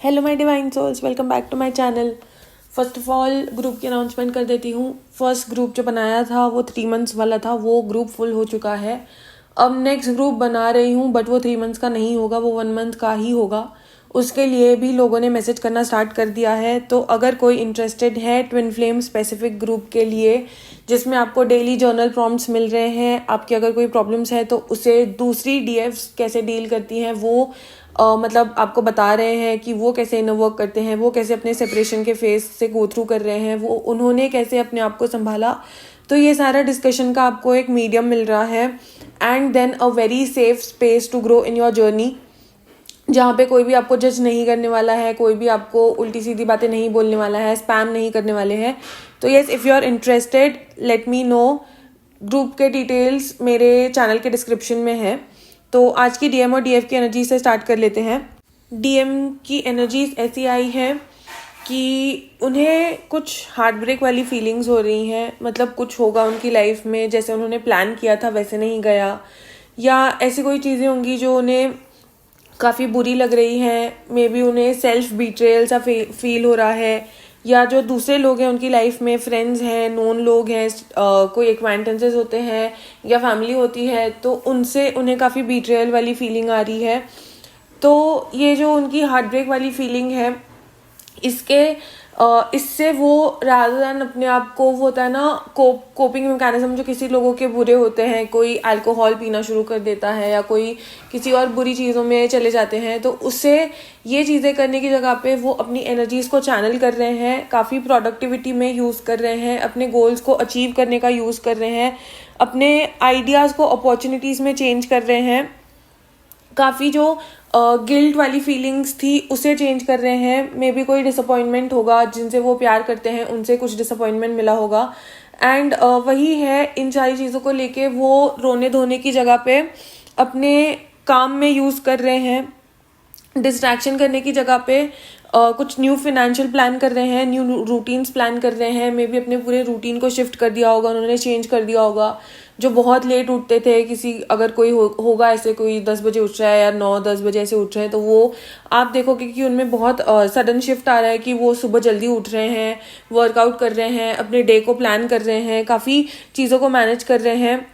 Hello my divine souls, welcome back to my channel. First of all group की announcement कर देती हूँ। First group जो बनाया था वो 3 मंथ्स वाला था, वो ग्रुप फुल हो चुका है। अब नेक्स्ट ग्रुप बना रही हूँ बट वो 3 मंथ्स का नहीं होगा, वो 1 मंथ का ही होगा। उसके लिए भी लोगों ने मैसेज करना स्टार्ट कर दिया है। तो अगर कोई इंटरेस्टेड है ट्विन फ्लेम स्पेसिफिक ग्रुप के लिए, जिसमें आपको डेली जर्नल प्रॉम्प्ट्स मिल रहे हैं, आपकी अगर कोई प्रॉब्लम्स है तो उसे दूसरी डीएफ्स कैसे डील करती हैं वो मतलब आपको बता रहे हैं कि वो कैसे इनर वर्क करते हैं, वो कैसे अपने सेपरेशन के फेज से गो थ्रू कर रहे हैं, वो उन्होंने कैसे अपने आप को संभाला। तो ये सारा डिस्कशन का आपको एक मीडियम मिल रहा है। And then a very safe space to grow in your journey, जहाँ पे कोई भी आपको जज नहीं करने वाला है, कोई भी आपको उल्टी सीधी बातें नहीं बोलने वाला है, स्पैम नहीं करने वाले हैं। तो yes, if you are interested let me know. Group के डिटेल्स मेरे चैनल के डिस्क्रिप्शन में है। तो आज की डीएम और डीएफ की एनर्जी से स्टार्ट कर लेते हैं। डीएम की एनर्जीज ऐसी आई हैं कि उन्हें कुछ हार्ट ब्रेक वाली फीलिंग्स हो रही हैं। मतलब कुछ होगा उनकी लाइफ में, जैसे उन्होंने प्लान किया था वैसे नहीं गया, या ऐसी कोई चीज़ें होंगी जो उन्हें काफ़ी बुरी लग रही हैं। मे बी उन्हें सेल्फ बिट्रेयल सा फील हो रहा है, या जो दूसरे लोग हैं उनकी लाइफ में, फ्रेंड्स हैं, नोन लोग हैं, कोई एक्वांटेंसेस होते हैं या फैमिली होती है, तो उनसे उन्हें काफ़ी बिट्रेयल वाली फीलिंग आ रही है। तो ये जो उनकी हार्ट ब्रेक वाली फीलिंग है, इससे वो रादर दैन अपने आप को, वो होता है ना कोपिंग मैकेनिज्म जो किसी लोगों के बुरे होते हैं, कोई अल्कोहल पीना शुरू कर देता है या कोई किसी और बुरी चीज़ों में चले जाते हैं, तो उससे ये चीज़ें करने की जगह पे वो अपनी एनर्जीज़ को चैनल कर रहे हैं, काफ़ी प्रोडक्टिविटी में यूज़ कर रहे हैं, अपने गोल्स को अचीव करने का यूज़ कर रहे हैं, अपने आइडियाज़ को अपॉर्चुनिटीज़ में चेंज कर रहे हैं, काफ़ी जो गिल्ट वाली फीलिंग्स थी उसे चेंज कर रहे हैं। मे बी कोई डिसअपॉइंटमेंट होगा, जिनसे वो प्यार करते हैं उनसे कुछ डिसअपॉइंटमेंट मिला होगा। एंड वही है, इन सारी चीज़ों को लेके वो रोने धोने की जगह पे अपने काम में यूज़ कर रहे हैं, डिस्ट्रैक्शन करने की जगह पे कुछ न्यू फाइनेंशियल प्लान कर रहे हैं, न्यू रूटीन्स प्लान कर रहे हैं। मे बी अपने पूरे रूटीन को शिफ्ट कर दिया होगा उन्होंने, चेंज कर दिया होगा। जो बहुत लेट उठते थे, किसी अगर कोई होगा ऐसे, कोई 10 बजे उठ रहा है या 9-10 बजे ऐसे उठ रहे हैं, तो वो आप देखोगे कि उनमें बहुत सडन शिफ्ट आ रहा है कि वो सुबह जल्दी उठ रहे हैं, वर्कआउट कर रहे हैं, अपने डे को प्लान कर रहे हैं, काफ़ी चीज़ों को मैनेज कर रहे हैं,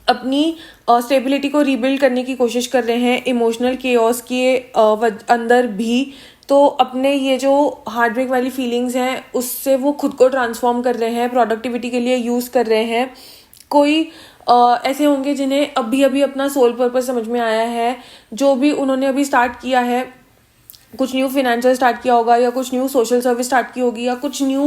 अपनी स्टेबिलिटी को रीबिल्ड करने की कोशिश कर रहे हैं इमोशनल केओस के अंदर भी। तो अपने ये जो हार्ट ब्रेक वाली फीलिंग्स हैं उससे वो खुद को ट्रांसफॉर्म कर रहे हैं, प्रोडक्टिविटी के लिए यूज़ कर रहे हैं। कोई ऐसे होंगे जिन्हें अभी अभी अपना सोल पर्पस समझ में आया है, जो भी उन्होंने अभी स्टार्ट किया है, कुछ न्यू फाइनेंशियल स्टार्ट किया होगा, या कुछ न्यू सोशल सर्विस स्टार्ट की होगी, या कुछ न्यू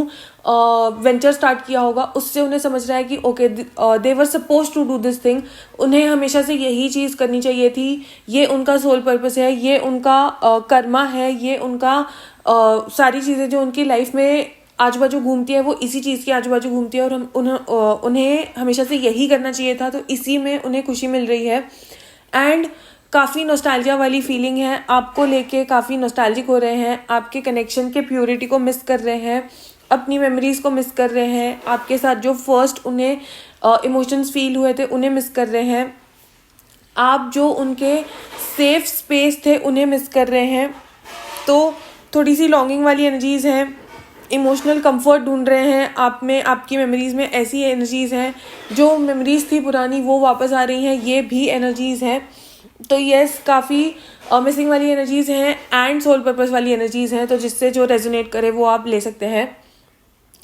वेंचर स्टार्ट किया होगा, उससे उन्हें समझ रहा है कि okay they were suppose to do this thing. उन्हें हमेशा से यही चीज़ करनी चाहिए थी, ये उनका सोल पर्पस है, ये उनका कर्मा है, ये उनका सारी चीज़ें जो उनकी लाइफ में आजू बाजू घूमती है वो इसी चीज़ की आजू बाजू घूमती है, और उन्हें हमेशा से यही करना चाहिए था। तो इसी में उन्हें खुशी मिल रही है। एंड काफ़ी नॉस्टैल्जिया वाली फीलिंग है, आपको लेके काफ़ी नॉस्टैल्जिक हो रहे हैं, आपके कनेक्शन के प्योरिटी को मिस कर रहे हैं, अपनी मेमोरीज को मिस कर रहे हैं, आपके साथ जो फर्स्ट उन्हें इमोशंस फील हुए थे उन्हें मिस कर रहे हैं, आप जो उनके सेफ स्पेस थे उन्हें मिस कर रहे हैं। तो थोड़ी सी लॉन्गिंग वाली एनर्जीज़ हैं, इमोशनल कंफर्ट ढूंढ रहे हैं आप में, आपकी मेमोरीज़ में ऐसी एनर्जीज़ हैं, जो मेमोरीज़ थी पुरानी वो वापस आ रही हैं, ये भी एनर्जीज़ हैं। तो यस, काफ़ी मिसिंग वाली एनर्जीज़ हैं एंड सोल पर्पस वाली एनर्जीज़ हैं। तो जिससे जो रेजोनेट करे वो आप ले सकते हैं।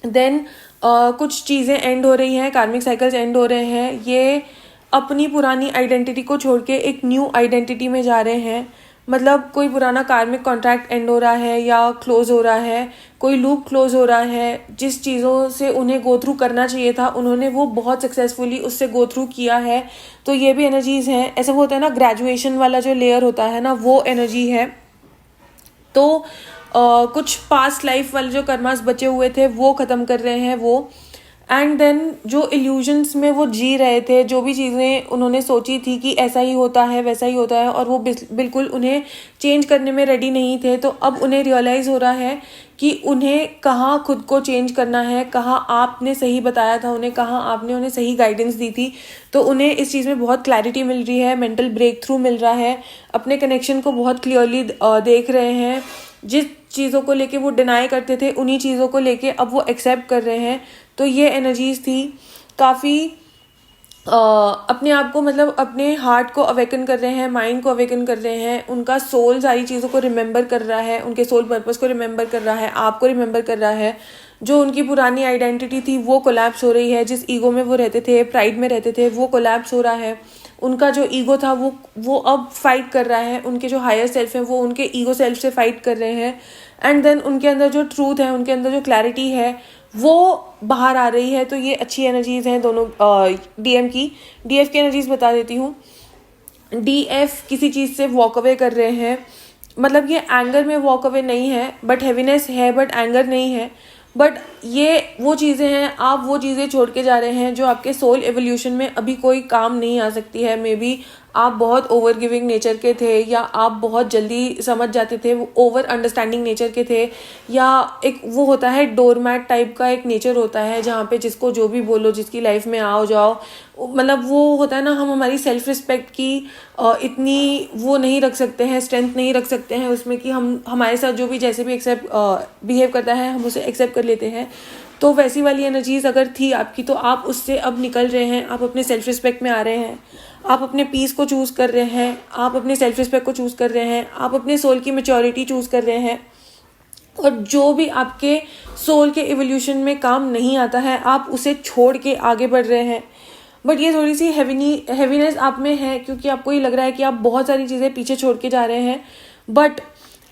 देन कुछ चीज़ें एंड हो रही हैं, कार्मिक साइकिल्स एंड हो रहे हैं, ये अपनी पुरानी आइडेंटिटी को छोड़ के एक न्यू आइडेंटिटी में जा रहे हैं। मतलब कोई पुराना कार्मिक कॉन्ट्रैक्ट एंड हो रहा है या क्लोज हो रहा है, कोई लूप क्लोज हो रहा है, जिस चीज़ों से उन्हें गो थ्रू करना चाहिए था उन्होंने वो बहुत सक्सेसफुली उससे गो थ्रू किया है। तो ये भी एनर्जीज़ हैं। ऐसा वो होता है ना, ग्रेजुएशन वाला जो लेयर होता है ना, वो एनर्जी है। तो कुछ पास्ट लाइफ वाले जो कर्मास बचे हुए थे वो ख़त्म कर रहे हैं वो। एंड देन जो इल्यूजन्स में वो जी रहे थे, जो भी चीज़ें उन्होंने सोची थी कि ऐसा ही होता है वैसा ही होता है, और वो बिल्कुल उन्हें चेंज करने में रेडी नहीं थे, तो अब उन्हें रियलाइज़ हो रहा है कि उन्हें कहाँ खुद को चेंज करना है, कहाँ आपने सही बताया था उन्हें, कहाँ आपने उन्हें सही गाइडेंस दी थी। तो उन्हें इस चीज़ में बहुत क्लैरिटी मिल रही है, मेंटल ब्रेक थ्रू मिल रहा है, अपने कनेक्शन को बहुत क्लियरली देख रहे हैं, जिस चीज़ों को लेके वो डिनाई करते थे उन्हीं चीज़ों को लेके अब वो एक्सेप्ट कर रहे हैं। तो ये एनर्जीज थी काफ़ी अपने आप को मतलब अपने हार्ट को अवेकन कर रहे हैं, माइंड को अवेकन कर रहे हैं, उनका सोल सारी चीज़ों को रिमेंबर कर रहा है, उनके सोल पर्पस को रिमेंबर कर रहा है, आपको रिमेंबर कर रहा है। जो उनकी पुरानी आइडेंटिटी थी वो कोलैप्स हो रही है, जिस ईगो में वो रहते थे, प्राइड में रहते थे, वो कोलैप्स हो रहा है। उनका जो ईगो था वो अब फाइट कर रहा है, उनके जो हायर सेल्फ है वो उनके ईगो सेल्फ से फाइट कर रहे हैं। एंड देन उनके अंदर जो ट्रूथ है, उनके अंदर जो क्लैरिटी है वो बाहर आ रही है। तो ये अच्छी एनर्जीज हैं दोनों डीएम की। डीएफ की एनर्जीज बता देती हूँ। डीएफ किसी चीज़ से वॉक अवे कर रहे हैं, मतलब ये एंगर में वॉक अवे नहीं है, बट हैवीनेस है, बट एंगर नहीं है। बट ये वो चीज़ें हैं, आप वो चीज़ें छोड़ के जा रहे हैं जो आपके सोल एवोल्यूशन में अभी कोई काम नहीं आ सकती है। मे बी आप बहुत ओवर गिविंग नेचर के थे, या आप बहुत जल्दी समझ जाते थे, वो ओवर अंडरस्टैंडिंग नेचर के थे, या एक वो होता है डोरमैट टाइप का एक नेचर होता है जहाँ पे जिसको जो भी बोलो, जिसकी लाइफ में आओ जाओ, मतलब वो होता है ना, हम हमारी सेल्फ रिस्पेक्ट की इतनी वो नहीं रख सकते हैं, स्ट्रेंथ नहीं रख सकते हैं उसमें कि हम हमारे साथ जो भी जैसे भी एक्सेप्ट बिहेव करता है हम उसे एक्सेप्ट कर लेते हैं। तो वैसी वाली एनर्जीज अगर थी आपकी तो आप उससे अब निकल रहे हैं, आप अपने सेल्फ रिस्पेक्ट में आ रहे हैं, आप अपने पीस को चूज़ कर रहे हैं, आप अपने सेल्फ रिस्पेक्ट को चूज़ कर रहे हैं, आप अपने सोल की मैच्योरिटी चूज़ कर रहे हैं। और जो भी आपके सोल के इवोल्यूशन में काम नहीं आता है आप उसे छोड़ के आगे बढ़ रहे हैं। बट ये थोड़ी सी हैवीनेस आप में है, क्योंकि आपको ये लग रहा है कि आप बहुत सारी चीज़ें पीछे छोड़ के जा रहे हैं। बट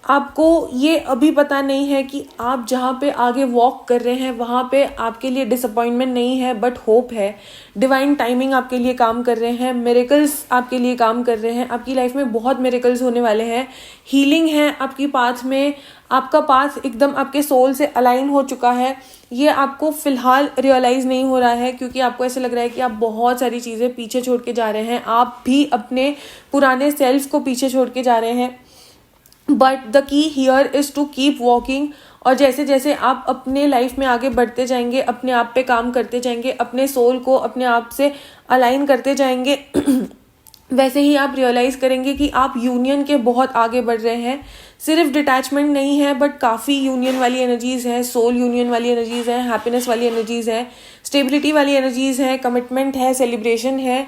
आपको ये अभी पता नहीं है कि आप जहाँ पे आगे वॉक कर रहे हैं वहाँ पे आपके लिए डिसअपॉइंटमेंट नहीं है, बट होप है। डिवाइन टाइमिंग आपके लिए काम कर रहे हैं, मिरेकल्स आपके लिए काम कर रहे हैं। आपकी लाइफ में बहुत मिरेकल्स होने वाले हैं, हीलिंग है आपकी पाथ में, आपका पाथ एकदम आपके सोल से अलाइन हो चुका है। ये आपको फिलहाल रियलाइज नहीं हो रहा है, क्योंकि आपको ऐसे लग रहा है कि आप बहुत सारी चीज़ें पीछे छोड़ के जा रहे हैं, आप भी अपने पुराने सेल्फ को पीछे छोड़ के जा रहे हैं। But the key here is to keep walking. और जैसे जैसे आप अपने लाइफ में आगे बढ़ते जाएंगे, अपने आप पे काम करते जाएंगे, अपने सोल को अपने आप से अलाइन करते जाएंगे वैसे ही आप रियलाइज करेंगे कि आप यूनियन के बहुत आगे बढ़ रहे हैं। सिर्फ डिटैचमेंट नहीं है, बट काफ़ी यूनियन वाली एनर्जीज है, सोल यूनियन वाली एनर्जीज है, हैप्पीनेस वाली एनर्जीज है, स्टेबिलिटी वाली एनर्जीज है, कमिटमेंट है, सेलिब्रेशन है।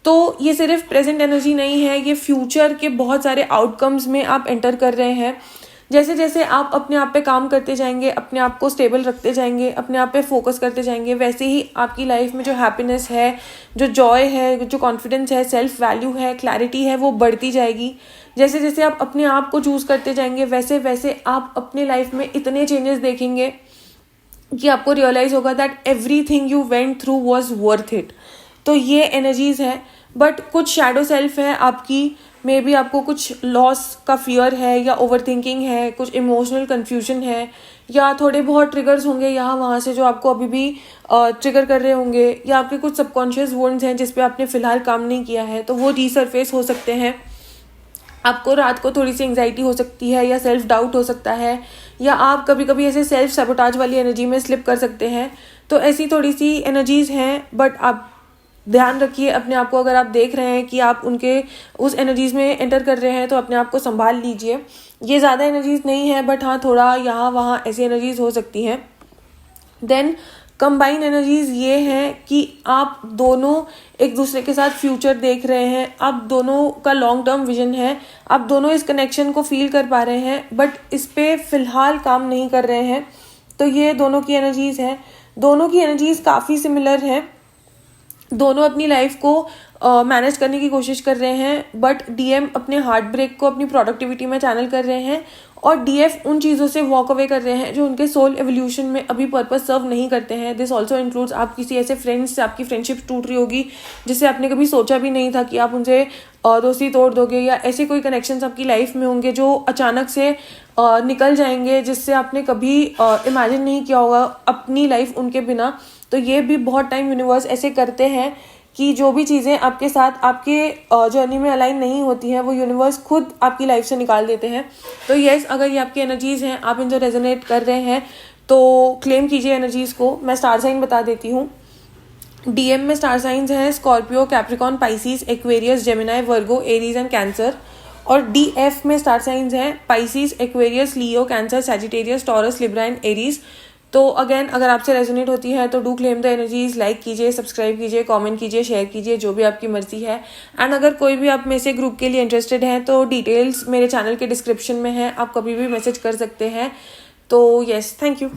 तो ये सिर्फ प्रेजेंट एनर्जी नहीं है, ये फ्यूचर के बहुत सारे आउटकम्स में आप एंटर कर रहे हैं। जैसे जैसे आप अपने आप पे काम करते जाएंगे, अपने आप को स्टेबल रखते जाएंगे, अपने आप पे फोकस करते जाएंगे, वैसे ही आपकी लाइफ में जो हैप्पीनेस है, जो जॉय है, जो कॉन्फिडेंस है, सेल्फ वैल्यू है, क्लैरिटी है, वो बढ़ती जाएगी। जैसे जैसे आप अपने आप को चूज़ करते जाएंगे वैसे वैसे आप अपने लाइफ में इतने चेंजेस देखेंगे कि आपको रियलाइज़ होगा that everything you went through was worth it. तो ये एनर्जीज है। बट कुछ शैडो सेल्फ है आपकी, मे बी आपको कुछ लॉस का फियर है, या ओवर थिंकिंग है, कुछ इमोशनल कन्फ्यूजन है, या थोड़े बहुत ट्रिगर्स होंगे यहाँ वहाँ से जो आपको अभी भी ट्रिगर कर रहे होंगे, या आपके कुछ सबकॉन्शियस वुंड्स हैं जिस पे आपने फिलहाल काम नहीं किया है, तो वो रीसरफेस हो सकते हैं। आपको रात को थोड़ी सी एंग्जाइटी हो सकती है, या सेल्फ डाउट हो सकता है, या आप कभी कभी ऐसे सेल्फ सैबोटाज वाली एनर्जी में स्लिप कर सकते हैं। तो ऐसी थोड़ी सी एनर्जीज हैं। बट आप ध्यान रखिए अपने आप को, अगर आप देख रहे हैं कि आप उनके उस एनर्जीज में एंटर कर रहे हैं तो अपने आप को संभाल लीजिए। ये ज़्यादा एनर्जीज नहीं है, बट हाँ थोड़ा यहाँ वहाँ ऐसी एनर्जीज हो सकती हैं। देन कंबाइन एनर्जीज ये हैं कि आप दोनों एक दूसरे के साथ फ्यूचर देख रहे हैं, आप दोनों का लॉन्ग टर्म विजन है, आप दोनों इस कनेक्शन को फील कर पा रहे हैं, बट इस पे फिलहाल काम नहीं कर रहे हैं। तो ये दोनों की एनर्जीज हैं। दोनों की एनर्जीज काफ़ी सिमिलर हैं, दोनों अपनी लाइफ को मैनेज करने की कोशिश कर रहे हैं। बट डीएम अपने हार्ट ब्रेक को अपनी प्रोडक्टिविटी में चैनल कर रहे हैं, और डीएफ उन चीज़ों से वॉक अवे कर रहे हैं जो उनके सोल एवोल्यूशन में अभी पर्पस सर्व नहीं करते हैं। दिस ऑल्सो इंक्लूड्स आप किसी ऐसे फ्रेंड्स से आपकी फ्रेंडशिप टूट रही होगी जिससे आपने कभी सोचा भी नहीं था कि आप उनसे दोस्ती तोड़ दोगे, या ऐसे कोई कनेक्शंस आपकी लाइफ में होंगे जो अचानक से निकल जाएंगे जिससे आपने कभी इमेजिन नहीं किया होगा अपनी लाइफ उनके बिना। तो ये भी बहुत टाइम यूनिवर्स ऐसे करते हैं कि जो भी चीज़ें आपके साथ आपके जर्नी में अलाइन नहीं होती हैं वो यूनिवर्स खुद आपकी लाइफ से निकाल देते हैं। तो यस, अगर ये आपकी एनर्जीज हैं, आप इनसे रेजोनेट कर रहे हैं तो क्लेम कीजिए एनर्जीज को। मैं स्टार साइन बता देती हूँ। डीएम में स्टार साइंस हैं Scorpio, Capricorn, Pisces, Aquarius, Gemini, Virgo, Aries and cancer. और DF में स्टार साइंस हैं Pisces, Aquarius, Leo, cancer, Sagittarius, taurus, Libra and Aries. तो अगेन अगर आपसे रेजोनेट होती है तो do claim the energies, like कीजिए, सब्सक्राइब कीजिए, कमेंट कीजिए, शेयर कीजिए, जो भी आपकी मर्जी है। एंड अगर कोई भी आप में से ग्रुप के लिए इंटरेस्टेड हैं तो डिटेल्स मेरे चैनल के डिस्क्रिप्शन में है, आप कभी भी मैसेज कर सकते हैं। तो यस, थैंक यू।